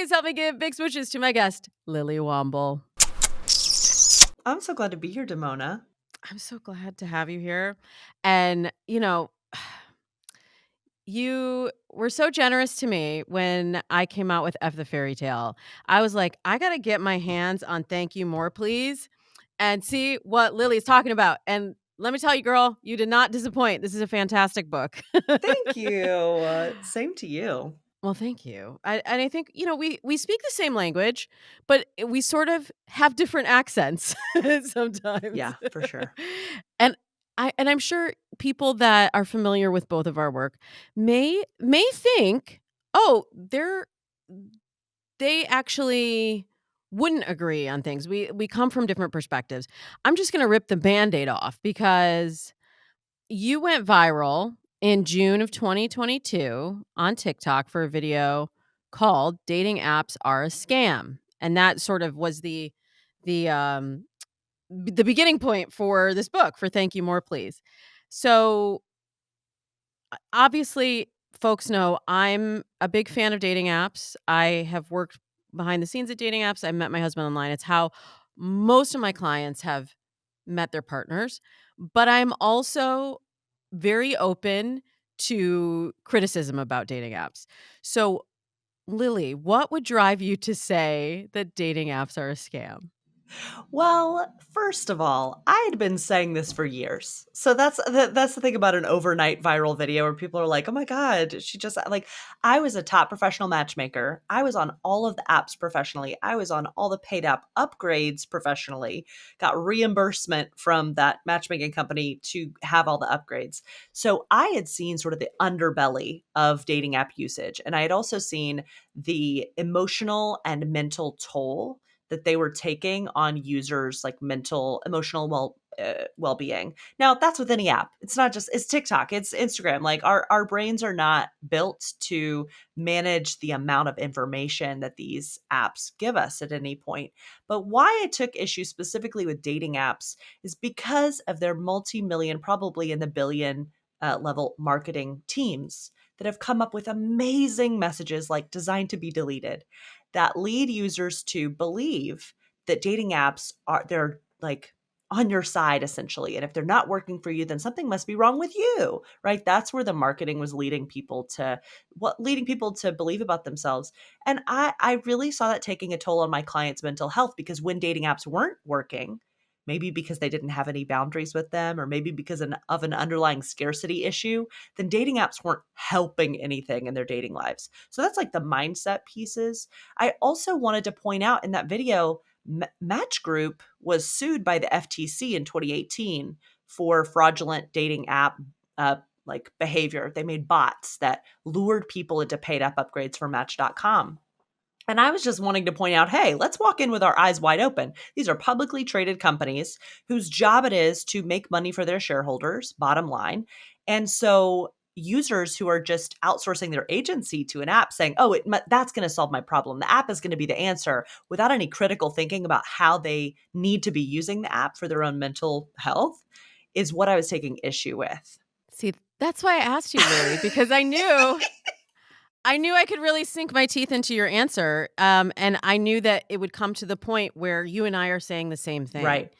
Please help me give big switches to my guest, Lily Womble. I'm so glad to be here, Damona. I'm so glad to have you here. And, you were so generous to me when I came out with F the Fairy Tale. I was like, I got to get my hands on Thank You More, Please, and see what Lily's talking about. And let me tell you, girl, you did not disappoint. This is a fantastic book. Thank you. Same to you. Well, thank you. And I think, we speak the same language, but we sort of have different accents sometimes. Yeah, for sure. and I'm sure people that are familiar with both of our work may think, "Oh, they actually wouldn't agree on things. We come from different perspectives." I'm just going to rip the Band-Aid off because you went viral in June of 2022 on TikTok for a video called "Dating Apps Are a Scam." And that sort of was the the beginning point for this book, for Thank You More Please. So, obviously, folks know I'm a big fan of dating apps. I have worked behind the scenes at dating apps. I met my husband online. It's how most of my clients have met their partners, but I'm also very open to criticism about dating apps. So, Lily, what would drive you to say that dating apps are a scam? Well, first of all, I had been saying this for years. So that's the thing about an overnight viral video where people are like, "Oh my god, she just like." I was a top professional matchmaker. I was on all of the apps professionally. I was on all the paid app upgrades professionally. Got reimbursement from that matchmaking company to have all the upgrades. So I had seen sort of the underbelly of dating app usage, and I had also seen the emotional and mental toll that they were taking on users like mental emotional well-being. Now that's with any app. It's not just it's TikTok, it's Instagram. Like our brains are not built to manage the amount of information that these apps give us at any point. But why I took issue specifically with dating apps is because of their multi-million, probably in the billion level marketing teams that have come up with amazing messages like designed to be deleted that lead users to believe that dating apps they're like on your side essentially, and if they're not working for you then something must be wrong with you, right? That's where the marketing was leading people to believe about themselves. And I really saw that taking a toll on my clients' mental health, because when dating apps weren't working, maybe because they didn't have any boundaries with them, or maybe because of an underlying scarcity issue, then dating apps weren't helping anything in their dating lives. So that's like the mindset pieces. I also wanted to point out in that video, Match Group was sued by the FTC in 2018 for fraudulent dating app like behavior. They made bots that lured people into paid app upgrades for Match.com. And I was just wanting to point out, hey, let's walk in with our eyes wide open. These are publicly traded companies whose job it is to make money for their shareholders, bottom line. And so users who are just outsourcing their agency to an app saying, oh, that's going to solve my problem. The app is going to be the answer, without any critical thinking about how they need to be using the app for their own mental health, is what I was taking issue with. See, that's why I asked you, Lily, because I knew I could really sink my teeth into your answer, and I knew that it would come to the point where you and I are saying the same thing, Right.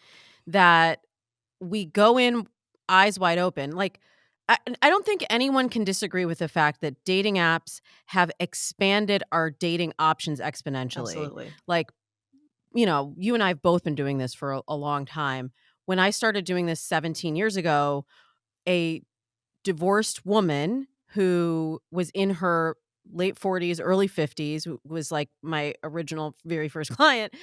that we go in eyes wide open. Like, I don't think anyone can disagree with the fact that dating apps have expanded our dating options exponentially. Absolutely. Like, you and I have both been doing this for a long time. When I started doing this 17 years ago, a divorced woman who was in her late 40s, early 50s, was like my original very first client.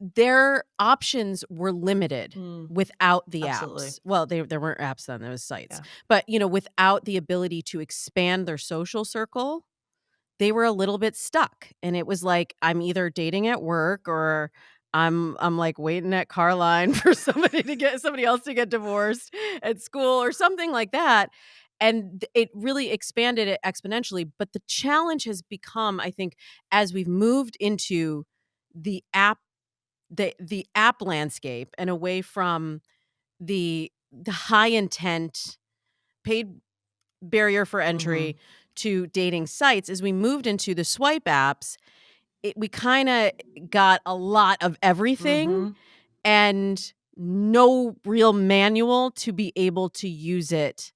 Their options were limited Mm, without the absolutely. apps. Well, there weren't apps then, there was sites. Yeah. But, without the ability to expand their social circle, they were a little bit stuck. And it was like, I'm either dating at work, or I'm like waiting at car line for somebody else to get divorced at school or something like that. And it really expanded it exponentially. But the challenge has become, I think, as we've moved into the app landscape and away from the high intent paid barrier for Mhm. entry to dating sites, as we moved into the swipe apps, we kinda got a lot of everything Mhm. and no real manual to be able to use it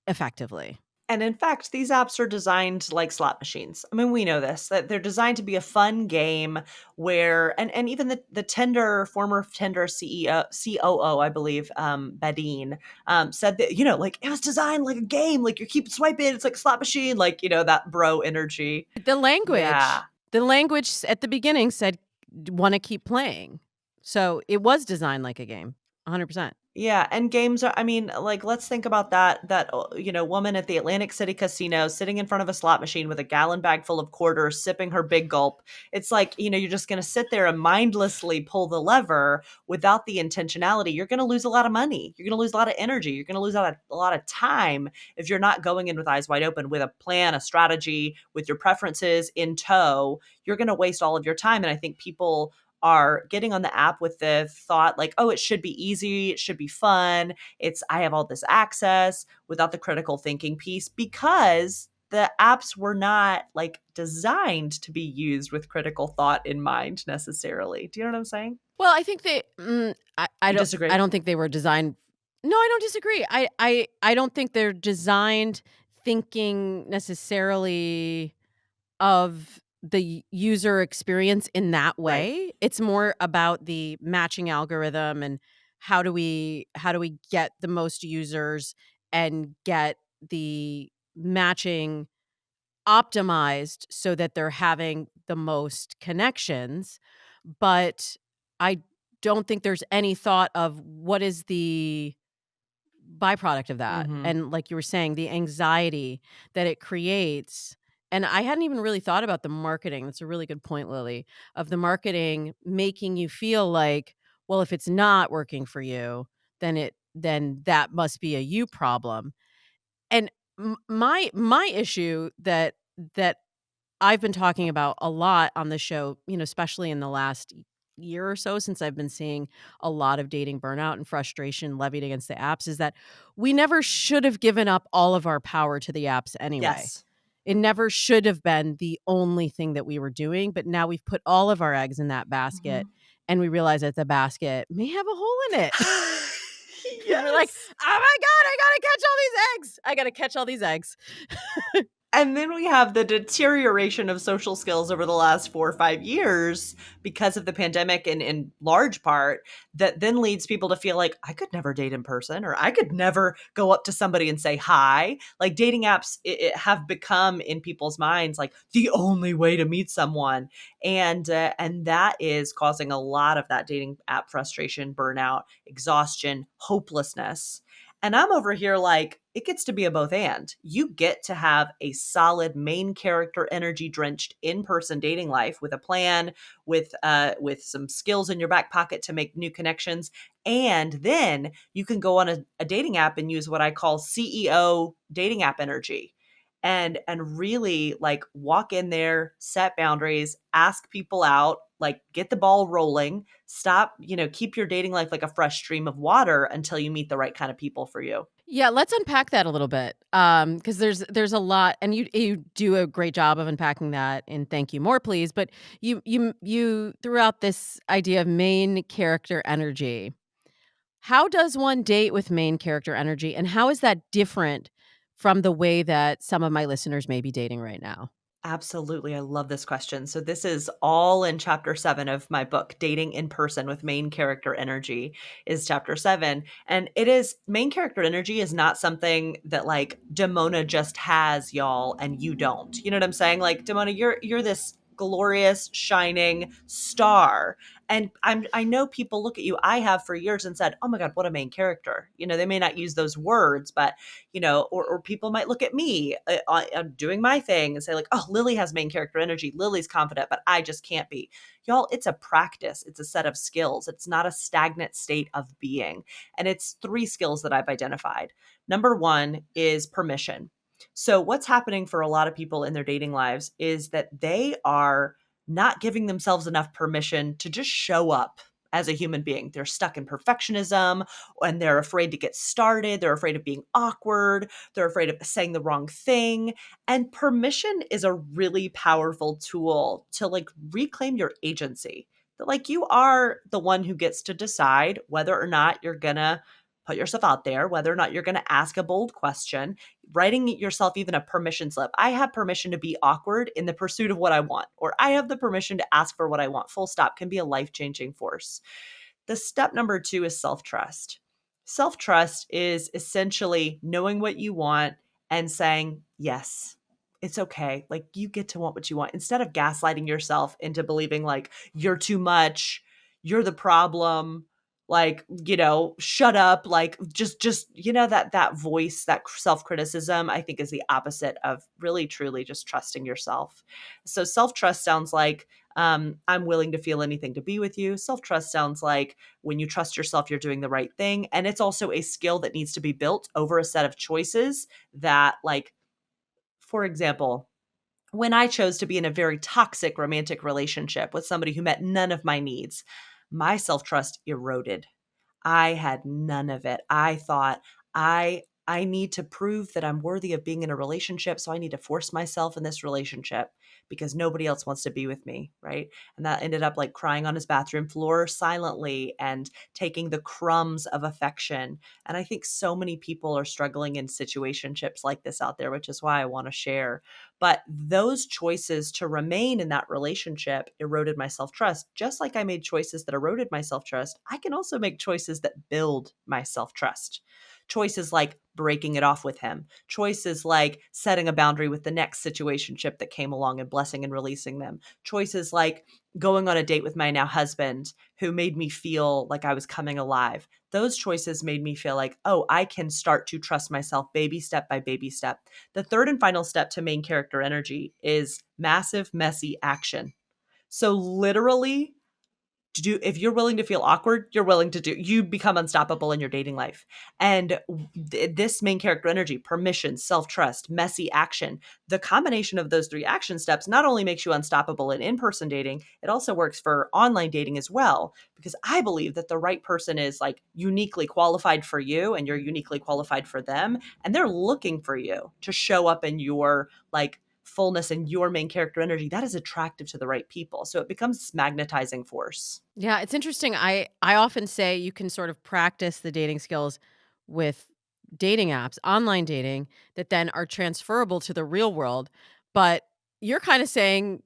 effectively. And in fact, these apps are designed like slot machines. I mean, we know this, that they're designed to be a fun game where and even the Tinder, former Tinder CEO COO, I believe, Badine, said that, like it was designed like a game, like you keep swiping, it's like a slot machine, like, that bro energy. The Yeah. language at the beginning said, "Wanna keep playing." So, it was designed like a game, 100%. Yeah, and games are, I mean, like, let's think about that woman at the Atlantic City casino sitting in front of a slot machine with a gallon bag full of quarters, sipping her big gulp. It's like, you're just gonna sit there and mindlessly pull the lever without the intentionality. You're gonna lose a lot of money. You're gonna lose a lot of energy. You're gonna lose a lot of time if you're not going in with eyes wide open with a plan, a strategy, with your preferences in tow. You're gonna waste all of your time. And I think people are getting on the app with the thought like, oh, it should be easy, it should be fun. I have all this access without the critical thinking piece because the apps were not like designed to be used with critical thought in mind necessarily. Do you know what I'm saying? Well, I think they You I disagree? don't think they were designed. No, I don't disagree. I don't think they're designed thinking necessarily of the user experience in that Right. way. It's more about the matching algorithm and how do we get the most users and get the matching optimized so that they're having the most connections, but I don't think there's any thought of what is the byproduct of that, Mhm. and like you were saying, the anxiety that it creates, and I hadn't even really thought about the marketing. That's a really good point, Lily, of the marketing making you feel like, well, if it's not working for you, then that must be a you problem, and my issue that I've been talking about a lot on the show, especially in the last year or so since I've been seeing a lot of dating burnout and frustration levied against the apps is that we never should have given up all of our power to the apps anyway. Yes. It never should have been the only thing that we were doing, but now we've put all of our eggs in that basket Mhm. and we realize that the basket may have a hole in it. And we're like, Yes. "Oh my god, I gotta catch all these eggs. I gotta catch all these eggs." And then we have the deterioration of social skills over the last 4 or 5 years because of the pandemic and in large part that then leads people to feel like, "I could never date in person," or "I could never go up to somebody and say hi." Like, dating apps have become in people's minds, like, the only way to meet someone, and that is causing a lot of that dating app frustration, burnout, exhaustion, hopelessness. And I'm over here like, it gets to be a both and. You get to have a solid main character energy drenched in-person dating life with a plan, with some skills in your back pocket to make new connections. And then you can go on a dating app and use what I call CEO dating app energy. And really like walk in there, set boundaries, ask people out, like get the ball rolling. Stop, keep your dating life like a fresh stream of water until you meet the right kind of people for you. Yeah, let's unpack that a little bit, because there's a lot, and you do a great job of unpacking that in "Thank You, More Please," but you threw out this idea of main character energy. How does one date with main character energy, and how is that different from the way that some of my listeners may be dating right now? Absolutely. I love this question. So, this is all in chapter 7 of my book, Dating in Person with Main Character Energy, is chapter 7. And it is main character energy is not something that like Demona just has, y'all, and you don't. You know what I'm saying? Like, Demona, you're this glorious, shining star. And I know people look at you, I have for years and said, oh my God, what a main character. They may not use those words, but or people might look at me doing my thing and say like, oh, Lily has main character energy. Lily's confident, but I just can't be. Y'all, it's a practice. It's a set of skills. It's not a stagnant state of being. And it's 3 skills that I've identified. Number 1 is permission. So what's happening for a lot of people in their dating lives is that they are not giving themselves enough permission to just show up as a human being. They're stuck in perfectionism and they're afraid to get started. They're afraid of being awkward. They're afraid of saying the wrong thing. And permission is a really powerful tool to like reclaim your agency. That like you are the one who gets to decide whether or not you're gonna put yourself out there, whether or not you're gonna ask a bold question, writing yourself even a permission slip. I have permission to be awkward in the pursuit of what I want, or I have the permission to ask for what I want, full stop, can be a life changing force. The step number two is self trust. Self trust is essentially knowing what you want and saying, yes, it's okay. Like you get to want what you want instead of gaslighting yourself into believing like you're too much, you're the problem, like, shut up, like just, that voice, that self-criticism, I think is the opposite of really truly just trusting yourself. So self-trust sounds like I'm willing to feel anything to be with you. Self trust sounds like when you trust yourself, you're doing the right thing. And it's also a skill that needs to be built over a set of choices that, like, for example, when I chose to be in a very toxic romantic relationship with somebody who met none of my needs, my self trust eroded. I had none of it. I thought I need to prove that I'm worthy of being in a relationship, so I need to force myself in this relationship because nobody else wants to be with me, right? And that ended up like crying on his bathroom floor silently and taking the crumbs of affection. And I think so many people are struggling in situationships like this out there, which is why I want to share. But those choices to remain in that relationship eroded my self trust. Just like I made choices that eroded my self trust, I can also make choices that build my self trust. Choices like breaking it off with him, choices like setting a boundary with the next situationship that came along and blessing and releasing them, choices like going on a date with my now husband who made me feel like I was coming alive. Those choices made me feel like, oh, I can start to trust myself baby step by baby step. The third and final step to main character energy is massive, messy action. So literally to do, if you're willing to feel awkward, you're willing to do, you become unstoppable in your dating life. And this main character energy, permission, self-trust, messy action, the combination of those three action steps not only makes you unstoppable in-person dating, it also works for online dating as well. Because I believe that the right person is like uniquely qualified for you and you're uniquely qualified for them. And they're looking for you to show up in your like fullness and your main character energy. That is attractive to the right people. So it becomes this magnetizing force. Yeah, it's interesting. I often say you can sort of practice the dating skills with dating apps, online dating that then are transferable to the real world, but you're kind of saying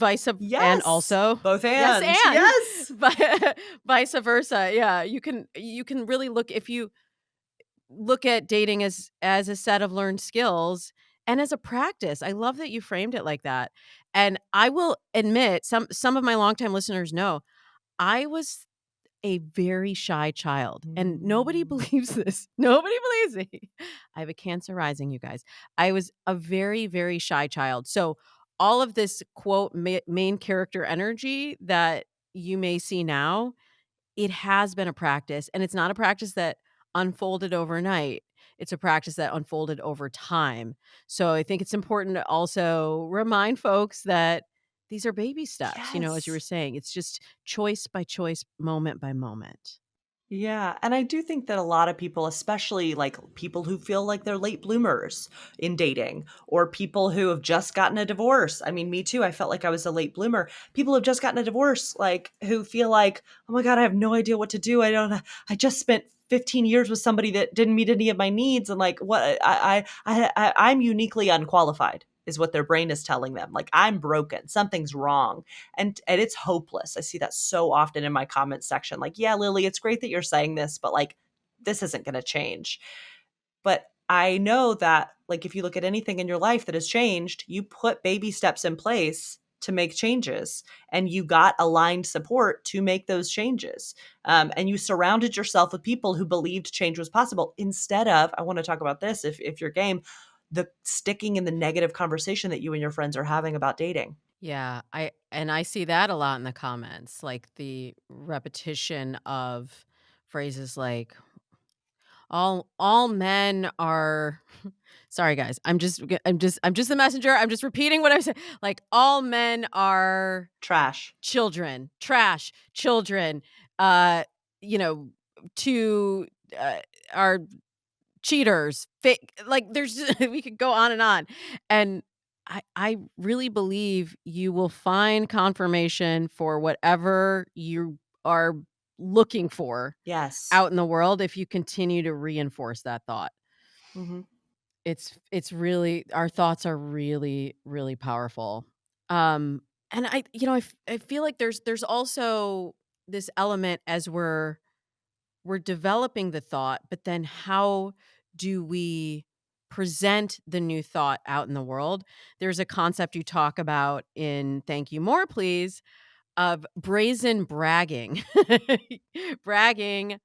and Yes. also Both yes and. and Yes. but vice versa. Yeah, you can really look if you look at dating as a set of learned skills and as a practice. I love that you framed it like that. And I will admit some of my longtime listeners know I was a very shy child, and nobody Mm. believes this. Nobody believes me. I have a Cancer rising, you guys. I was a very, very shy child. So all of this quote main character energy that you may see now, it has been a practice, and it's not a practice that unfolded overnight. It's a practice that unfolded over time. So I think it's important to also remind folks that these are baby steps, as you were Yes. saying. It's just choice by choice, moment by moment. Yeah, and I do think that a lot of people, especially like people who feel like they're late bloomers in dating or people who have just gotten a divorce. I mean, me too. I felt like I was a late bloomer. People who've just gotten a divorce, like who feel like, oh my God, I have no idea what to do. I just spent 15 years with somebody that didn't meet any of my needs. And like, what I'm uniquely unqualified is what their brain is telling them. Like, I'm broken. Something's wrong and it's hopeless. I see that so often in my comment section. Like, yeah, Lily, it's great that you're saying this, but like this isn't going to change. But I know that like if you look at anything in your life that has changed, you put baby steps in place to make changes and you got aligned support to make those changes. And you surrounded yourself with people who believed change was possible instead of, I want to talk about this if you're game, the sticking in the negative conversation that you and your friends are having about dating. Yeah, I see that a lot in the comments, like the repetition of phrases like all men are sorry guys. I'm just the messenger. I'm just repeating what I said. Like all men are Trash. children, trash, children. uh, you know, to, uh, our cheaters, fake like, there's we could go on, and I really believe you will find confirmation for whatever you are looking for Yes. out in the world if you continue to reinforce that thought. Mhm. It's really our thoughts are really, really powerful. And I feel like there's also this element as we're developing the thought, but then how do we present the new thought out in the world? There's a concept you talk about in Thank You More Please of brazen bragging. Bragging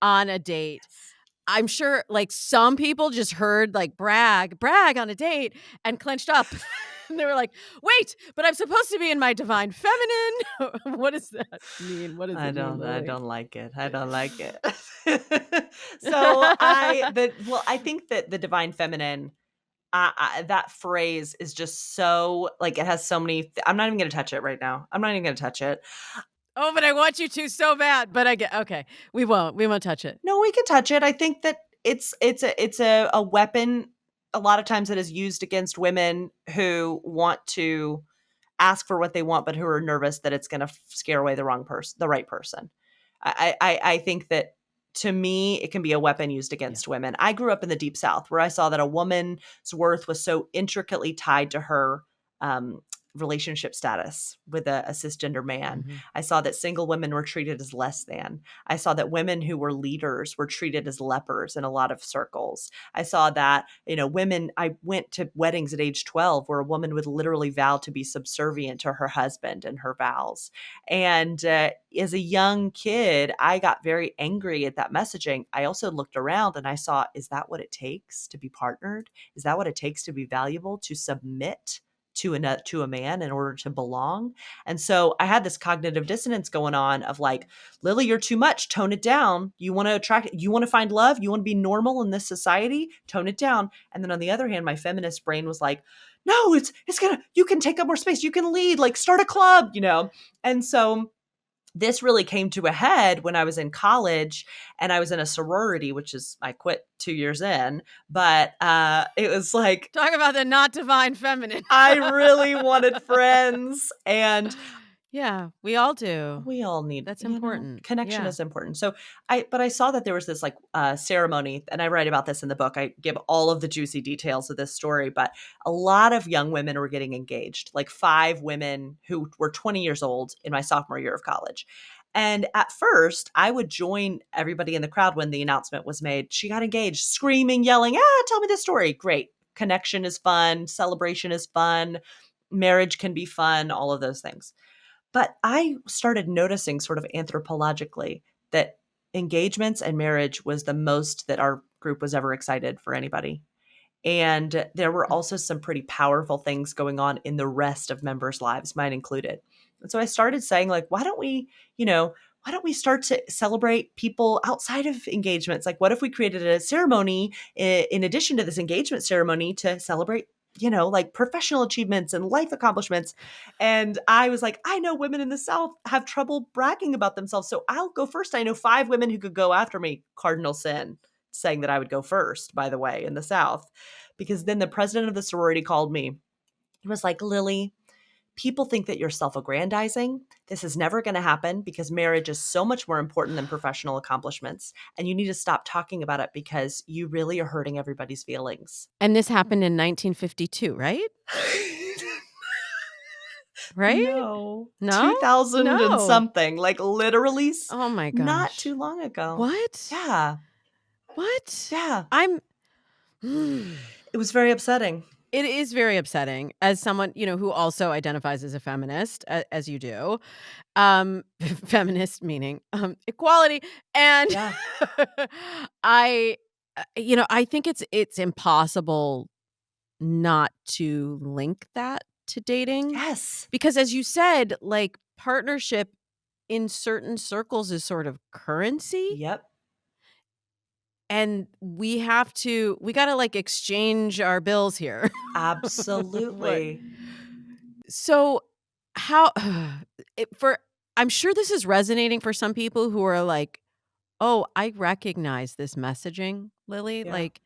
on a date. Yes. I'm sure, like, some people just heard, like, brag on a date and clenched up. And they were like, "Wait, but I'm supposed to be in my divine feminine." What does that mean? What does it mean, I Lily? don't like it. I don't like it. So, I think that the divine feminine, that phrase is just so like, it has so many I'm not even gonna touch it right now. I'm not even gonna touch it. Oh, but I want you to so bad, but I get okay. We won't touch it. No, we can touch it. I think that it's a weapon a lot of times it is used against women who want to ask for what they want, but who are nervous that it's gonna scare away the right person. I think that to me, it can be a weapon used Yeah. against women. I grew up in the deep South where I saw that a woman's worth was so intricately tied to her um, relationship status with a cisgender man. Mhm. I saw that single women were treated as less than. I saw that women who were leaders were treated as lepers in a lot of circles. I saw that, women, I went to weddings at age 12 where a woman would literally vow to be subservient to her husband and her vows. And as a young kid, I got very angry at that messaging. I also looked around and I saw, is that what it takes to be partnered? Is that what it takes to be valuable, to submit? To a man in order to belong. And so I had this cognitive dissonance going on of like, Lily, you're too much, tone it down. You want to find love, you want to be normal in this society, tone it down. And then on the other hand, my feminist brain was like, no, it's gonna, you can take up more space, you can lead, like start a club. And so this really came to a head when I was in college and I was in a sorority, which is I quit 2 years in, but it was like Talk about the not divine feminine. I really wanted friends, and Yeah, we all do. we all need, That's important. connection Yeah. is important. So I saw that there was this like ceremony, and I write about this in the book. I give all of the juicy details of this story, but a lot of young women were getting engaged, like 5 women who were 20 years old in my sophomore year of college. And at first, I would join everybody in the crowd when the announcement was made. She got engaged, screaming, yelling, tell me the story. Great. Connection is fun. Celebration is fun. Marriage can be fun, all of those things. But I started noticing sort of anthropologically that engagements and marriage was the most that our group was ever excited for anybody. And there were also some pretty powerful things going on in the rest of members' lives, mine included. And so I started saying, like, why don't we start to celebrate people outside of engagements? Like, what if we created a ceremony in addition to this engagement ceremony to celebrate, like professional achievements and life accomplishments? And I was like, I know women in the South have trouble bragging about themselves. So I'll go first. I know 5 women who could go after me. Cardinal sin, saying that I would go first, by the way, in the South. Because then the president of the sorority called me and was like, Lily, people think that you're self aggrandizing. This is never going to happen because marriage is so much more important than professional accomplishments. And you need to stop talking about it because you really are hurting everybody's feelings. And this happened in 1952, right? Right? No, No? 2000 and No. something, like literally Oh my not gosh. too long ago. What? Yeah. What? Yeah. I'm It was very upsetting. It is very upsetting as someone, who also identifies as a feminist, as you do. Feminist meaning, equality, and Yeah. I I think it's impossible not to link that to dating Yes. because as you said, like, partnership in certain circles is sort of currency, Yep. and we gotta, like, exchange our bills here. What Absolutely. so, how for I'm sure this is resonating for some people who are like, "Oh, I recognize this messaging, Lily." Yeah. Like,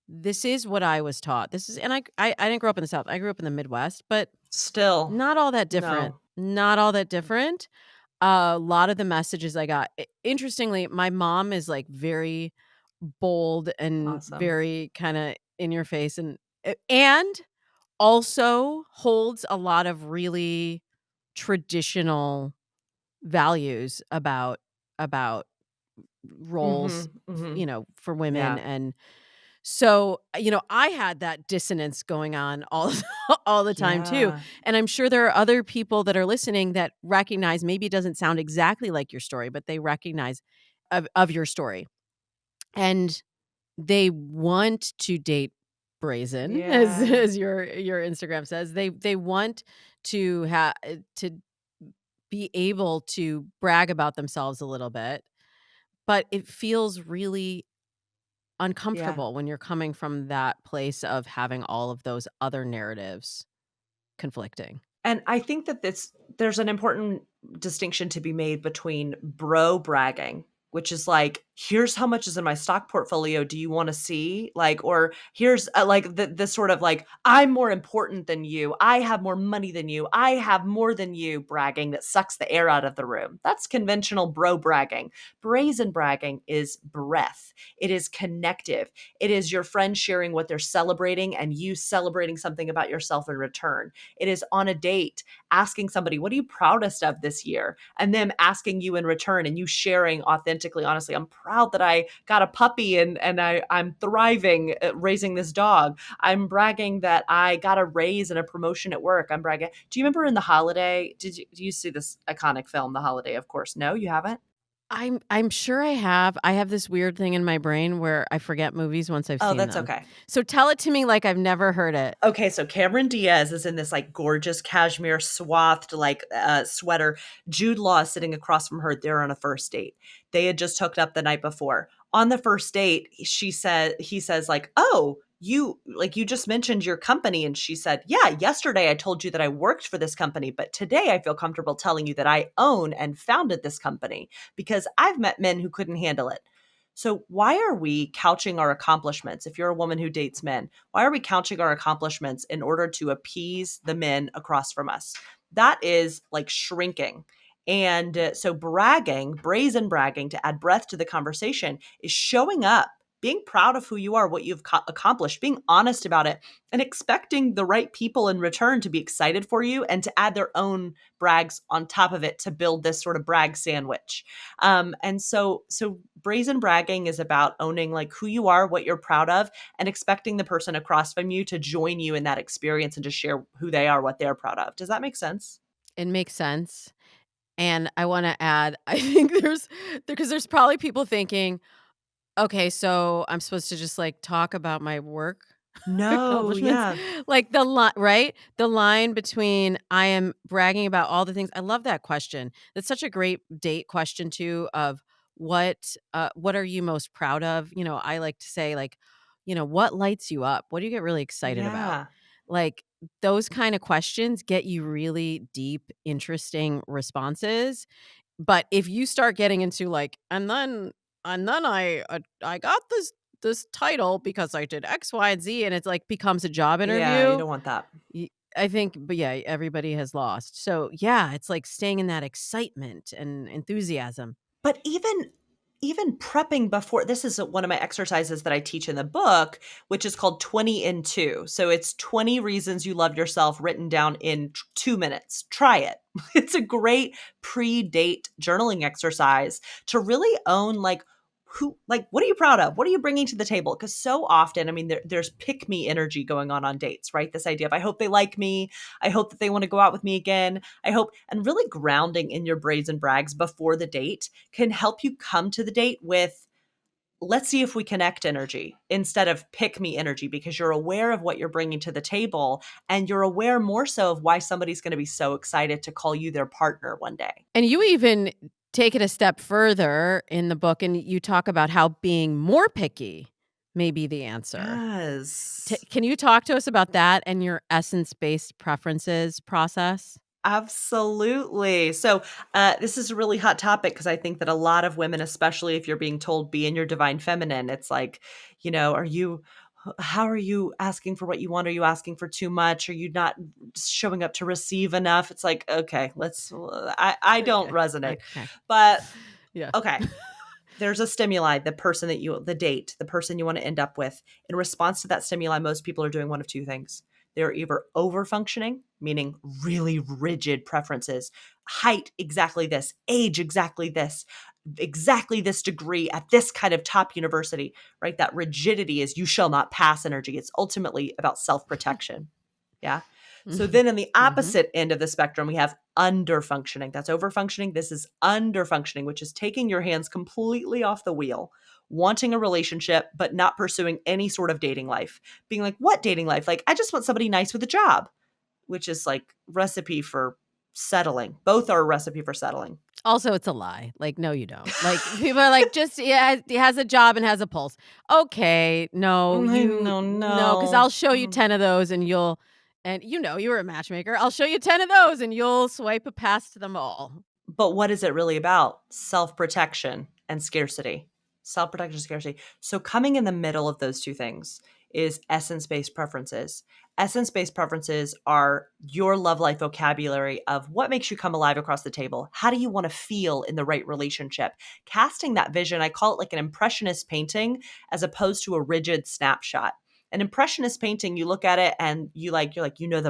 this is what I was taught. This is and I didn't grow up in the South. I grew up in the Midwest, but Still, not all that different. no. Not all that different. A lot of the messages I got interestingly, my mom is, like, very bold and Awesome. very kinda in your face and also holds a lot of really traditional values about roles, Mhm, mhm. for women, Yeah, and so, I had that dissonance going on all all the time too, yeah, and I'm sure there are other people that are listening that recognize maybe it doesn't sound exactly like your story, but they recognize of your story, and they want to date brazen, as yeah. your Instagram says. They want to be able to brag about themselves a little bit, but it feels really Yeah. uncomfortable when you're coming from that place of having all of those other narratives conflicting. And I think that there's an important distinction to be made between bro bragging, which is like, here's how much is in my stock portfolio. Do you want to see? Like, or here's like this sort of like, I'm more important than you. I have more money than you. I have more than you bragging that sucks the air out of the room. That's conventional bro bragging. Brazen bragging is breath. It is connective. It is your friend sharing what they're celebrating and you celebrating something about yourself in return. It is on a date, asking somebody, what are you proudest of this year? And them asking you in return and you sharing authentically, honestly, I'm proud that I got a puppy and I'm thriving at raising this dog. I'm bragging that I got a raise and a promotion at work. I'm bragging. Do you remember in The Holiday? Do you see this iconic film, The Holiday? Of course. No, you haven't? I'm sure I have. I have this weird thing in my brain where I forget movies once I've Oh, seen that's them. okay. So tell it to me like I've never heard it. Okay, so Cameron Diaz is in this like gorgeous cashmere swathed like sweater. Jude Law is sitting across from her. They're on a first date. They had just hooked up the night before. On the first date, he says like, "Oh, you just mentioned your company," and she said, "Yeah, yesterday I told you that I worked for this company, but today I feel comfortable telling you that I own and founded this company because I've met men who couldn't handle it." So why are we couching our accomplishments? If you're a woman who dates men, why are we couching our accomplishments in order to appease the men across from us? That is like shrinking. And so, bragging, brazen bragging, to add breath to the conversation, is showing up, being proud of who you are, what you've accomplished, being honest about it, and expecting the right people in return to be excited for you and to add their own brags on top of it to build this sort of brag sandwich. And so brazen bragging is about owning like who you are, what you're proud of, and expecting the person across from you to join you in that experience and to share who they are, what they're proud of. Does that make sense? It makes sense. And I wanna add, I think because there's probably people thinking, "Okay, so I'm supposed to just, like, talk about my work No, accomplishments?" yeah. Like, the line, right? The line between I am bragging about all the things I love that question. That's such a great date question too of what are you most proud of? I like to say, like, "What lights you up? What do you get really excited about?" Yeah. Like, those kind of questions get you really deep, interesting responses, but if you start getting into, like, "And then I got this title because I did X, Y, and Z," and it's, like, becomes a job Yeah, you interview, don't want that. y I think but, yeah, everybody has lost. So, yeah, it's, like, staying in that excitement and enthusiasm. But even prepping before, this is one of my exercises that I teach in the book, which is called 20 in 2. So it's 20 reasons you love yourself written down in 2 minutes. Try it. It's a great pre-date journaling exercise to really own like what are you proud of? What are you bringing to the table? Because so often, I mean, there's pick me energy going on dates, right? This idea of I hope they like me, I hope that they want to go out with me again, I hope, and really grounding in your brazen brags before the date can help you come to the date with, let's see if we connect energy instead of pick me energy, because you're aware of what you're bringing to the table and you're aware more so of why somebody's going to be so excited to call you their partner one day. And you even take it a step further in the book, and you talk about how being more picky may be the answer. Yes. Can you talk to us about that and your essence-based preferences process? Absolutely. So, this is a really hot topic because I think that a lot of women, especially if you're being told be in your divine feminine, it's like, are you, how are you asking for what you want? Are you asking for too much? Are you not showing up to receive enough? It's like, okay, I don't Okay. resonate, Okay. but Yeah. okay. There's a stimuli, the date, the person you want to end up with. In response to that stimuli, most people are doing one of two things. They're either over functioning, meaning really rigid preferences, height exactly this, age exactly this degree at this kind of top university, right? That rigidity is you shall not pass energy. It's ultimately about self protection. Yeah. So Mhm. then in the Mhm. opposite end of the spectrum, we have under functioning. That's over functioning. This is under functioning, which is taking your hands completely off the wheel, wanting a relationship, but not pursuing any sort of dating life. Being like, what dating life? Like, I just want somebody nice with a job, which is like recipe for settling. Both are a recipe for settling. Also, it's a lie. Like, no, you don't. Like, people are like, just yeah, he has a job and has a pulse. Okay, no, I you know, no, because no. I'll show you 10 of those and you'll and you were a matchmaker. I'll show you 10 of those and you'll swipe past them all. But what is it really about? Self-protection and scarcity. Self-protection and scarcity. So coming in the middle of those two things is essence-based preferences. Essence-based preferences are your love life vocabulary of what makes you come alive across the table. How do you want to feel in the right relationship? Casting that vision, I call it like an impressionist painting as opposed to a rigid snapshot. An impressionist painting, you look at it and you're like, the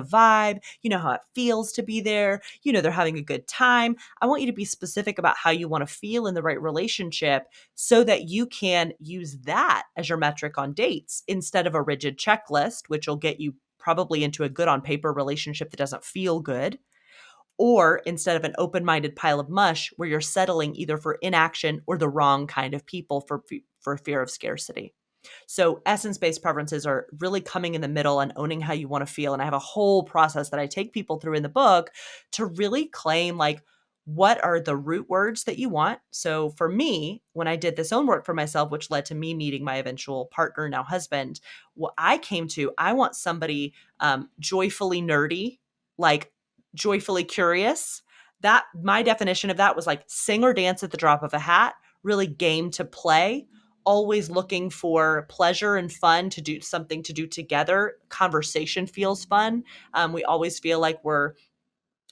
vibe, you know how it feels to be there, they're having a good time. I want you to be specific about how you want to feel in the right relationship so that you can use that as your metric on dates instead of a rigid checklist, which will get you probably into a good on paper relationship that doesn't feel good, or instead of an open minded pile of mush where you're settling either for inaction or the wrong kind of people for fear of scarcity. So, essence based preferences are really coming in the middle and owning how you want to feel. And I have a whole process that I take people through in the book to really claim like, what are the root words that you want? So, for me, when I did this own work for myself, which led to me meeting my eventual partner, now husband, what I came to, I want somebody joyfully nerdy, like joyfully curious. That my definition of that was like sing or dance at the drop of a hat, really game to play, always looking for pleasure and fun to do something to do together. Conversation feels fun. We always feel like we're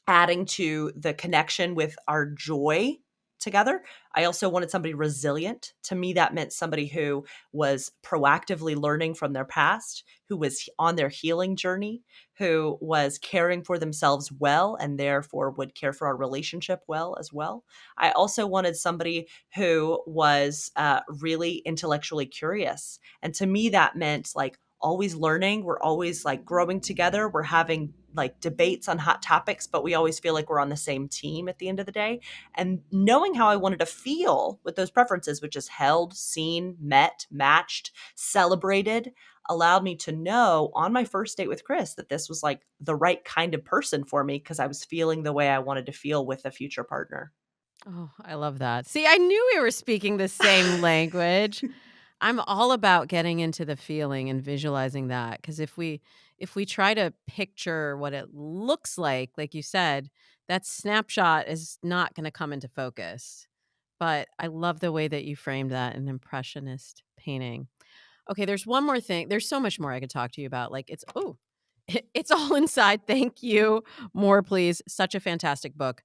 adding to the connection with our joy together. I also wanted somebody resilient. To me, that meant somebody who was proactively learning from their past, who was on their healing journey, who was caring for themselves well, and therefore would care for our relationship well as well. I also wanted somebody who was really intellectually curious. And to me, that meant like always learning. We're always like growing together. We're having like debates on hot topics, but we always feel like we're on the same team at the end of the day. And knowing how I wanted to feel with those preferences, which is held, seen, met, matched, celebrated, allowed me to know on my first date with Chris that this was like the right kind of person for me because I was feeling the way I wanted to feel with a future partner. Oh, I love that. See, I knew we were speaking the same language. I'm all about getting into the feeling and visualizing that because if we try to picture what it looks like you said, that snapshot is not going to come into focus. But I love the way that you framed that an impressionist painting. Okay, there's one more thing. There's so much more I could talk to you about. Like it's all inside. Thank you. More please. Such a fantastic book.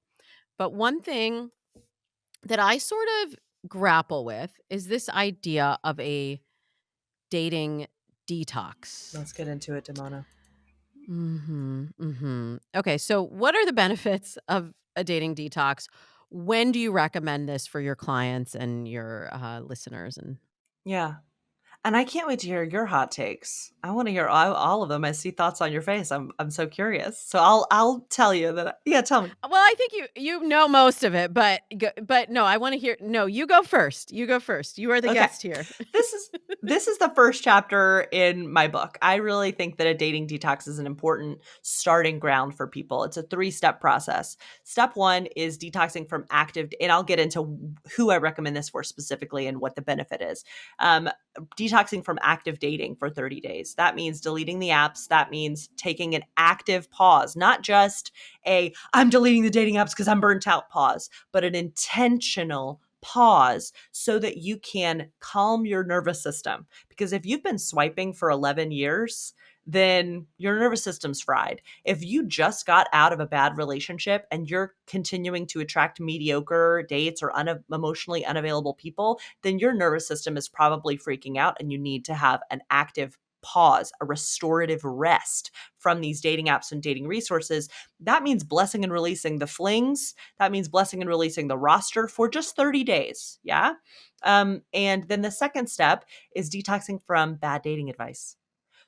But one thing that I sort of grapple with is this idea of a dating detox. Let's get into it, Demona. Mhm. Mhm. Okay, so what are the benefits of a dating detox? When do you recommend this for your clients and your listeners and Yeah. And I can't wait to hear your hot takes. I want to hear all of them. I see thoughts on your face. I'm so curious. So I'll tell you that. Yeah, tell me. well, I think you know most of it, but but no, I want to hear. No, you go first. You go first. You are the Okay. guest here. This is This is the first chapter in my book. I really think that a dating detox is an important starting ground for people. It's a 3-step process. Step 1 is detoxing from active, and I'll get into who I recommend this for specifically and what the benefit is. Um, Detoxing from active dating for 30 days. That means deleting the apps. That means taking an active pause, not just I'm deleting the dating apps because I'm burnt out pause, but an intentional pause so that you can calm your nervous system. Because if you've been swiping for 11 years, then your nervous system's fried. If you just got out of a bad relationship and you're continuing to attract mediocre dates or emotionally unavailable people, then your nervous system is probably freaking out and you need to have an active pause, a restorative rest from these dating apps and dating resources. That means blessing and releasing the flings. That means blessing and releasing the roster for just 30 days. Yeah. And then the second step is detoxing from bad dating advice.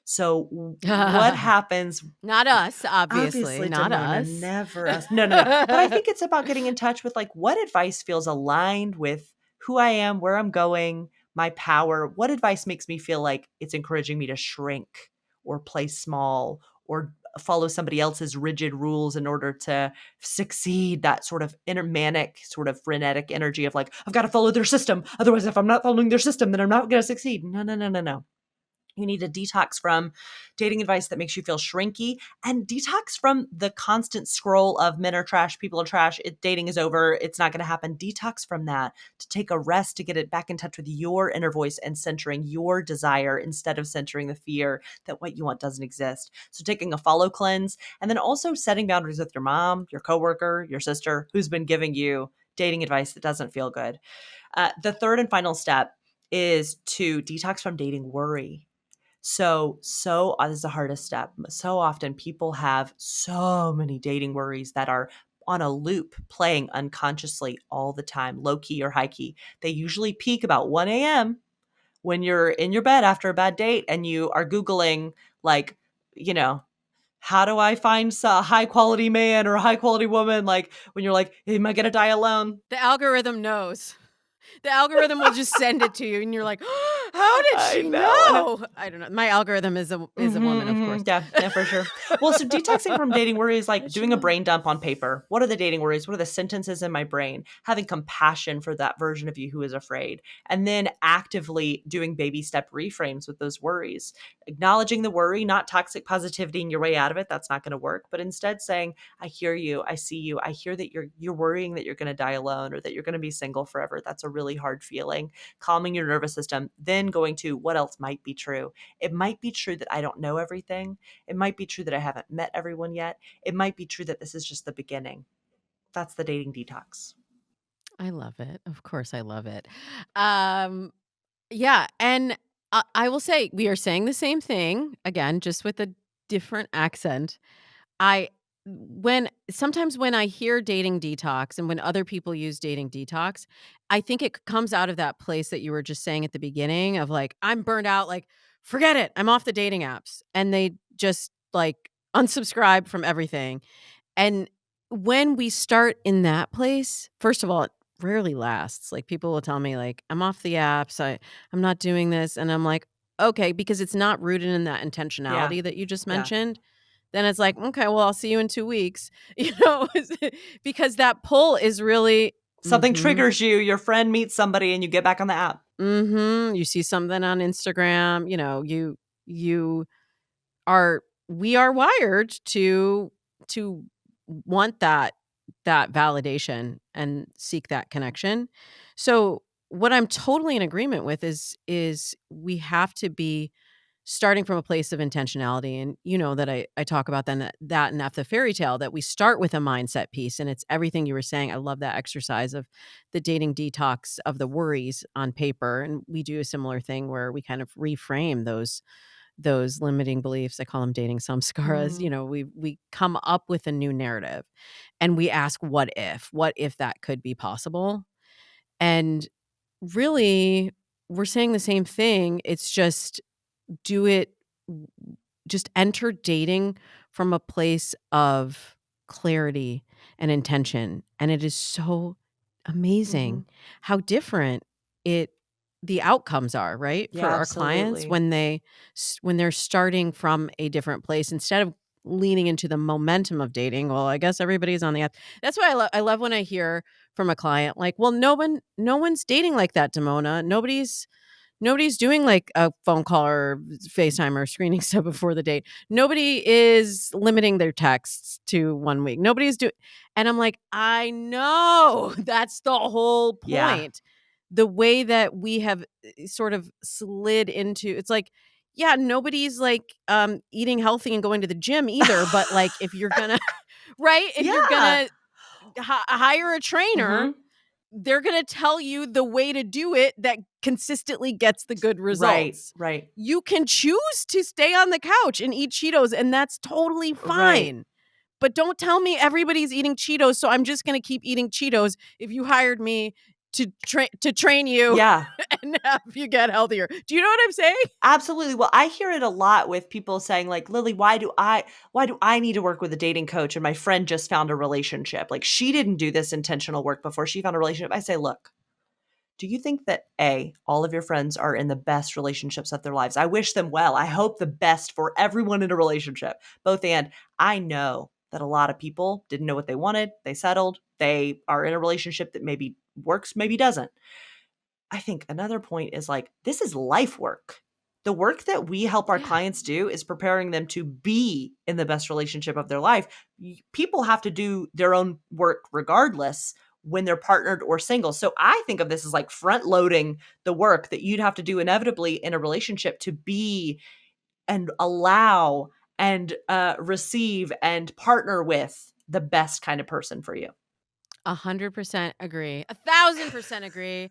So what happens? Not us, obviously, Obviously, not Damona, us. never us. No, no, no. But I think it's about getting in touch with like what advice feels aligned with who I am, where I'm going, my power. What advice makes me feel like it's encouraging me to shrink or play small or follow somebody else's rigid rules in order to succeed, that sort of inner manic, sort of frenetic energy of like, I've got to follow their system. Otherwise, if I'm not following their system, then I'm not going to succeed. No, no, no, no, no. You need to detox from dating advice that makes you feel shrinky and detox from the constant scroll of men are trash, people are trash, dating is over, it's not going to happen. Detox from that to take a rest, to get it back in touch with your inner voice and centering your desire instead of centering the fear that what you want doesn't exist. So taking a follow cleanse and then also setting boundaries with your mom, your coworker, your sister who's been giving you dating advice that doesn't feel good. The third and final step is to detox from dating worry. So this is the hardest step. So often people have so many dating worries that are on a loop, playing unconsciously all the time, low key or high key. They usually peak about 1 a.m. when you're in your bed after a bad date and you are Googling, like, you know, how do I find a high quality man or a high quality woman? Like when you're like, am I going to die alone? The algorithm knows. The algorithm will just send it to you, and you're like, "How did I she know. I know. know?" I don't know. My algorithm is a woman, of course. Yeah, yeah, for sure. Well, so detoxing from dating worry is How like did she doing a know? brain dump on paper. What are the dating worries? What are the sentences in my brain? Having compassion for that version of you who is afraid. And then actively doing baby step reframes with those worries. Acknowledging the worry, not toxic positivity your way out of it. That's not going to work. But instead saying, I hear you. I see you. I hear that you're worrying that you're going to die alone or that you're going to be single forever. That's a really hard feeling. Calming your nervous system, then going to what else might be true. It might be true that I don't know everything. It might be true that I haven't met everyone yet. It might be true that this is just the beginning. That's the dating detox. I love it. Of course, I love it. Um, yeah, and I will say we are saying the same thing again, just with a different accent. I when sometimes when I hear dating detox and when other people use dating detox, I think it comes out of that place that you were just saying at the beginning of like, I'm burned out, like, forget it. I'm off the dating apps. And they just like unsubscribe from everything. And when we start in that place, first of all, it rarely lasts. Like people will tell me like, I'm off the apps. I'm not doing this. And I'm like, okay, because it's not rooted in that Yeah. intentionality that you just Yeah. mentioned. Then it's like, "Okay, well, I'll see you in 2 weeks." You know, because that pull is really Something mhm, triggers you, your friend meets somebody and you get back on the app. mhm, you see something on Instagram, you are we are wired to want that validation and seek that connection. So, what I'm totally in agreement with is we have to be starting from a place of intentionality, and you know that I talk about then that and F the fairy tale, that we start with a mindset piece, and it's everything you were saying. I love that exercise of the dating detox of the worries on paper, and we do a similar thing where we kind of reframe those limiting beliefs. I call them dating samskaras. Mm. We come up with a new narrative, and we ask, what if that could be possible? And really, we're saying the same thing. It's just do it just enter dating from a place of clarity and intention, and it is so Mhm. amazing how different it the outcomes are, right? Yeah, For our clients absolutely. when when they're starting from a different place instead of leaning into the momentum of dating. Well, I guess everybody's on the app. That's why I love when I hear from a client like, "Well, no one's dating like that, Demona. Nobody's doing like a phone call or FaceTime or screening stuff before the date. Nobody is limiting their texts to 1 week. Nobody's doing," and I'm like, "I know. That's the whole Yeah. point." The way that we have sort of slid into it's like, yeah, nobody's like eating healthy and going to the gym either, but like if you're gonna right? If you're Yeah. gonna hire a trainer, Mhm. they're gonna tell you the way to do it that consistently gets the good Right, results. right, You can choose to stay on the couch and eat Cheetos, and that's totally right. fine. But don't tell me everybody's eating Cheetos, so I'm just gonna keep eating Cheetos if you hired me to train you Yeah. and have you get healthier. Do you know what I'm saying? Absolutely. Well, I hear it a lot with people saying like, "Lily, why do I need to work with a dating coach and my friend just found a relationship? Like she didn't do this intentional work before she found a relationship." I say, "Look, do you think that A, all of your friends are in the best relationships of their lives? I wish them well. I hope the best for everyone in a relationship. Both and I know that a lot of people didn't know what they wanted. They settled. They are in a relationship that maybe works, maybe doesn't. I think another point is like, this is life work. The work that we help our Yeah. clients do is preparing them to be in the best relationship of their life. People have to do their own work regardless when they're partnered or single. So I think of this as like front loading the work that you'd have to do inevitably in a relationship to be and allow and receive and partner with the best kind of person for you. 100% agree. 1,000% agree.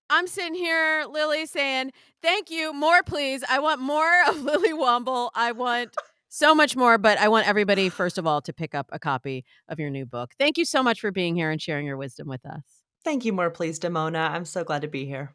I'm sitting here, Lily, saying, "Thank you. More, please. I want more of Lily Womble. I want so much more, but I want everybody, first of all, to pick up a copy of your new book. Thank you so much for being here and sharing your wisdom with us." Thank you, more please, Demona. I'm so glad to be here.